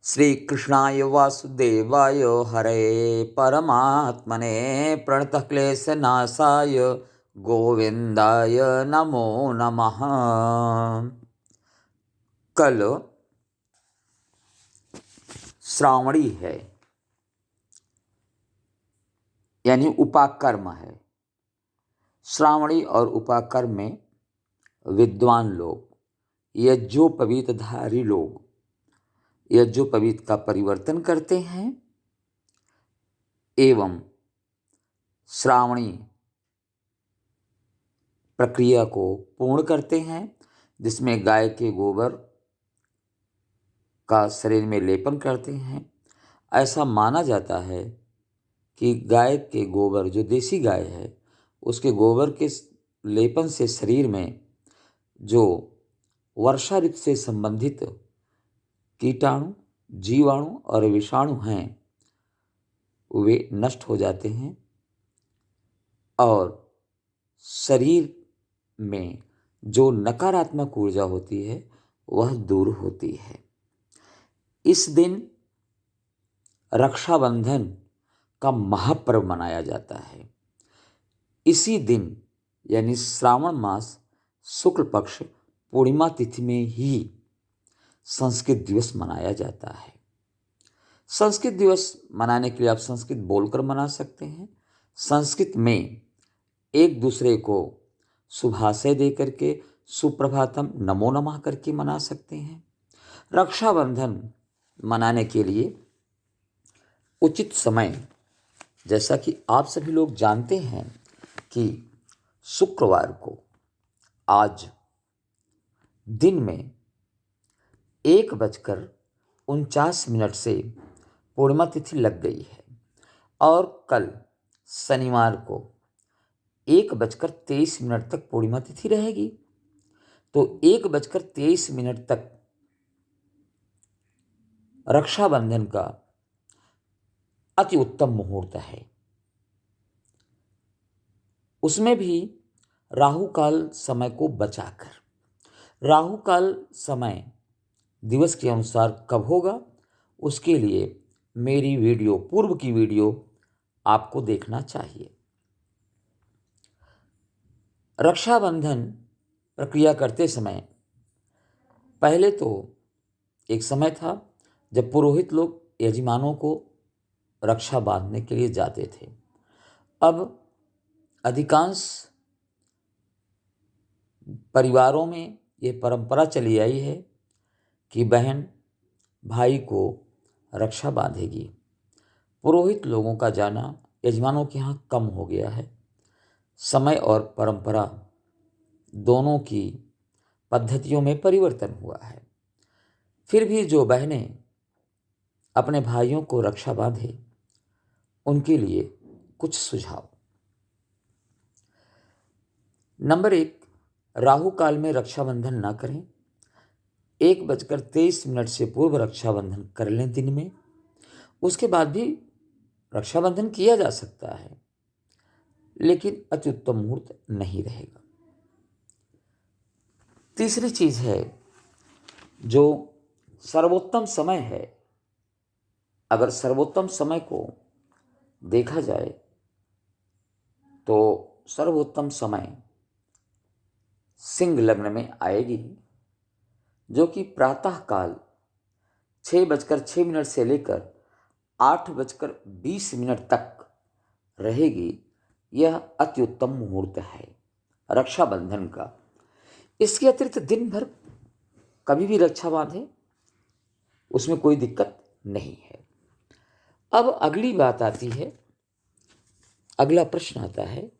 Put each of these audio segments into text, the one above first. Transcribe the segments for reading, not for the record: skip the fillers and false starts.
श्रीकृष्णाय वासुदेवाय हरे परमात्मने प्रणतक्लेशनाशाय गोविंदाय नमो नमः। कल श्रावणी है, यानी उपाकर्म है। श्रावणी और उपाकर्म में विद्वान लोग, यज्ञोपवीतधारी लोग यज्ञोपवीत का परिवर्तन करते हैं एवं श्रावणी प्रक्रिया को पूर्ण करते हैं, जिसमें गाय के गोबर का शरीर में लेपन करते हैं। ऐसा माना जाता है कि गाय के गोबर, जो देसी गाय है, उसके गोबर के लेपन से शरीर में जो वर्षा ऋतु से संबंधित कीटाणु, जीवाणु और विषाणु हैं, वे नष्ट हो जाते हैं और शरीर में जो नकारात्मक ऊर्जा होती है वह दूर होती है। इस दिन रक्षाबंधन का महापर्व मनाया जाता है। इसी दिन यानी श्रावण मास शुक्ल पक्ष पूर्णिमा तिथि में ही संस्कृत दिवस मनाया जाता है। संस्कृत दिवस मनाने के लिए आप संस्कृत बोलकर मना सकते हैं। संस्कृत में एक दूसरे को शुभाशय दे करके, सुप्रभातम, नमो नमः करके मना सकते हैं। रक्षाबंधन मनाने के लिए उचित समय, जैसा कि आप सभी लोग जानते हैं कि शुक्रवार को आज दिन में 1:49 से पूर्णिमा तिथि लग गई है और कल शनिवार को 1:23 तक पूर्णिमा तिथि रहेगी। तो 1:23 तक रक्षाबंधन का अति उत्तम मुहूर्त है। उसमें भी राहु काल समय को बचाकर, राहु काल समय दिवस के अनुसार कब होगा, उसके लिए मेरी वीडियो, पूर्व की वीडियो आपको देखना चाहिए। रक्षाबंधन प्रक्रिया करते समय पहले तो एक समय था जब पुरोहित लोग यजमानों को रक्षा बांधने के लिए जाते थे। अब अधिकांश परिवारों में ये परंपरा चली आई है कि बहन भाई को रक्षा बांधेगी। पुरोहित लोगों का जाना यजमानों के यहाँ कम हो गया है। समय और परंपरा दोनों की पद्धतियों में परिवर्तन हुआ है। फिर भी जो बहनें अपने भाइयों को रक्षा बांधे, उनके लिए कुछ सुझाव। नंबर 1, राहु काल में रक्षाबंधन ना करें। 1:23 से पूर्व रक्षाबंधन कर लें दिन में। उसके बाद भी रक्षाबंधन किया जा सकता है, लेकिन अति उत्तम मुहूर्त नहीं रहेगा। तीसरी चीज है, जो सर्वोत्तम समय है, अगर सर्वोत्तम समय को देखा जाए तो सर्वोत्तम समय सिंह लग्न में आएगी, जो कि प्रातः काल 6:06 से लेकर 8:20 तक रहेगी। यह अति उत्तम मुहूर्त है रक्षाबंधन का। इसके अतिरिक्त दिन भर कभी भी रक्षा बांधे, उसमें कोई दिक्कत नहीं है। अब अगली बात आती है, अगला प्रश्न आता है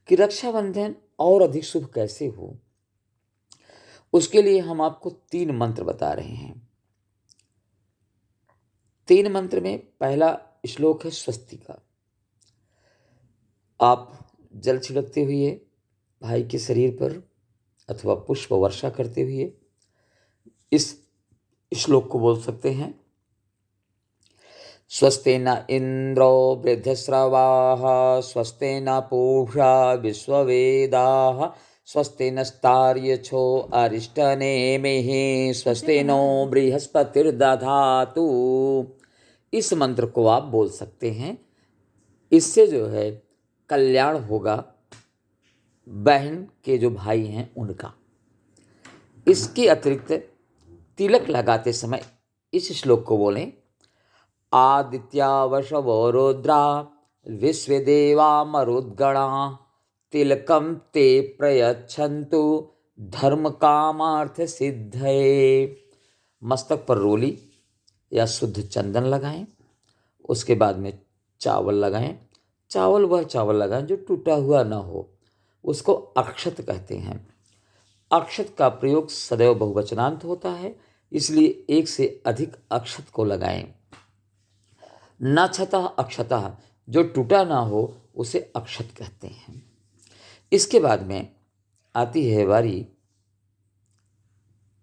कि रक्षाबंधन और अधिक शुभ कैसे हो। उसके लिए हम आपको 3 मंत्र बता रहे हैं। 3 मंत्र में पहला श्लोक है स्वस्ति का। आप जल छिड़कते हुए भाई के शरीर पर अथवा पुष्प वर्षा करते हुए इस श्लोक को बोल सकते हैं। स्वस्ति न इंद्रो वृद्धश्रवाः स्वस्ति न पूषा विश्ववेदाः स्वस्ति नस्तार्यछो अरिष्टनेमिः स्वस्ति नो बृहस्पतिर्दधातु। इस मंत्र को आप बोल सकते हैं। इससे जो है कल्याण होगा बहन के जो भाई हैं उनका। इसके अतिरिक्त तिलक लगाते समय इस श्लोक को बोलें। आदित्या वशवो रुद्रा विश्वदेवा मरुद्गणा तिलकम ते प्रयच्छन्तु धर्म कामार्थ सिद्धये। मस्तक पर रोली या शुद्ध चंदन लगाएं। उसके बाद में चावल लगाएं। वह चावल लगाएं जो टूटा हुआ ना हो, उसको अक्षत कहते हैं। अक्षत का प्रयोग सदैव बहुवचनांत होता है, इसलिए एक से अधिक अक्षत को लगाएं। न छतः अक्षतः, जो टूटा ना हो उसे अक्षत कहते हैं। इसके बाद में आती है बारी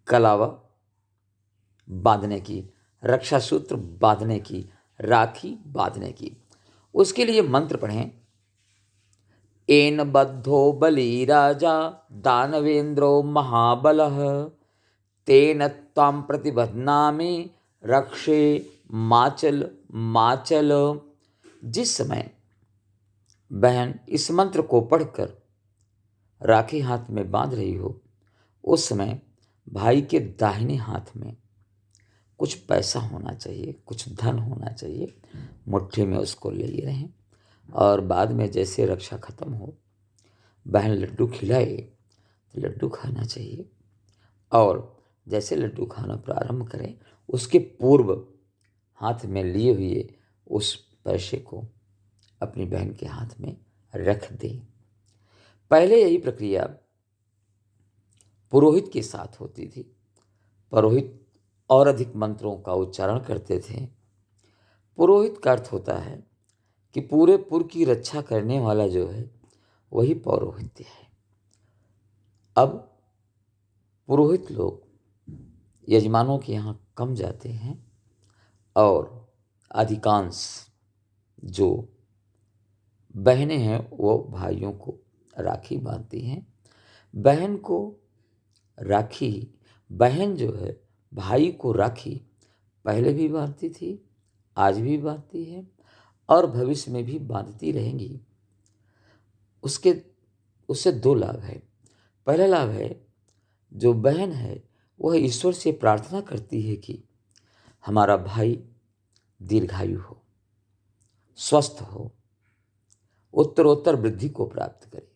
कलावा बांधने की, रक्षा सूत्र बांधने की, राखी बांधने की। उसके लिए मंत्र पढ़ें। एन बद्धो बलि राजा दानवेंद्रो महाबलः तेन त्वां प्रतिबध्नामि रक्षे माचल माचल। जिस समय बहन इस मंत्र को पढ़कर राखी हाथ में बांध रही हो, उस समय भाई के दाहिने हाथ में कुछ पैसा होना चाहिए, कुछ धन होना चाहिए। मुट्ठी में उसको लिए रहें और बाद में जैसे रक्षा खत्म हो, बहन लड्डू खिलाए तो लड्डू खाना चाहिए। और जैसे लड्डू खाना प्रारंभ करें, उसके पूर्व हाथ में लिए हुए उस पैसे को अपनी बहन के हाथ में रख दें। पहले यही प्रक्रिया पुरोहित के साथ होती थी। पुरोहित और अधिक मंत्रों का उच्चारण करते थे। पुरोहित का अर्थ होता है कि पूरे पुर की रक्षा करने वाला जो है वही पौरोहित्य है। अब पुरोहित लोग यजमानों के यहाँ कम जाते हैं और अधिकांश जो बहनें हैं वो भाइयों को राखी बांधती हैं। बहन को राखी, बहन जो है भाई को राखी पहले भी बांधती थी, आज भी बांधती है और भविष्य में भी बांधती रहेंगी। उससे दो लाभ है। पहला लाभ है, जो बहन है वह ईश्वर से प्रार्थना करती है कि हमारा भाई दीर्घायु हो, स्वस्थ हो, उत्तरोत्तर वृद्धि को प्राप्त करे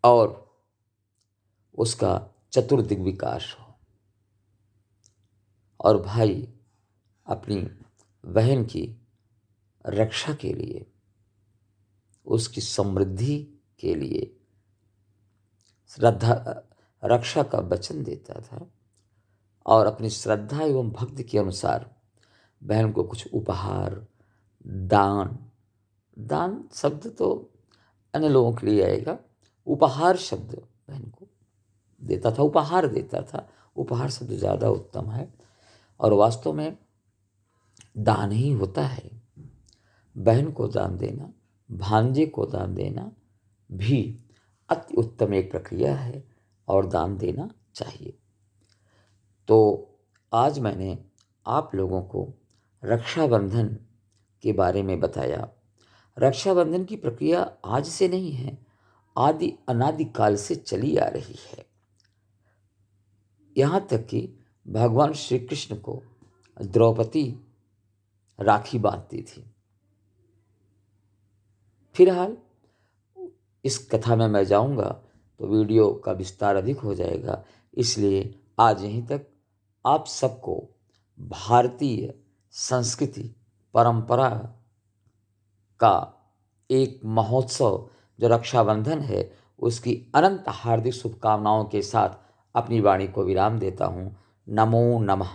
और उसका चतुर्दिग विकास हो। और भाई अपनी बहन की रक्षा के लिए, उसकी समृद्धि के लिए रक्षा का वचन देता था और अपनी श्रद्धा एवं भक्ति के अनुसार बहन को कुछ उपहार, दान शब्द तो अन्य लोगों के लिए आएगा, उपहार शब्द बहन को देता था, उपहार देता था। उपहार शब्द ज़्यादा उत्तम है और वास्तव में दान ही होता है। बहन को दान देना, भांजे को दान देना भी अति उत्तम एक प्रक्रिया है और दान देना चाहिए। तो आज मैंने आप लोगों को रक्षाबंधन के बारे में बताया। रक्षाबंधन की प्रक्रिया आज से नहीं है, आदि अनादि काल से चली आ रही है। यहाँ तक कि भगवान श्री कृष्ण को द्रौपदी राखी बांधती थी। फिलहाल इस कथा में मैं जाऊंगा तो वीडियो का विस्तार अधिक हो जाएगा, इसलिए आज यहीं तक। आप सबको भारतीय संस्कृति परंपरा का एक महोत्सव जो रक्षाबंधन है उसकी अनंत हार्दिक शुभकामनाओं के साथ अपनी वाणी को विराम देता हूँ। नमो नमः।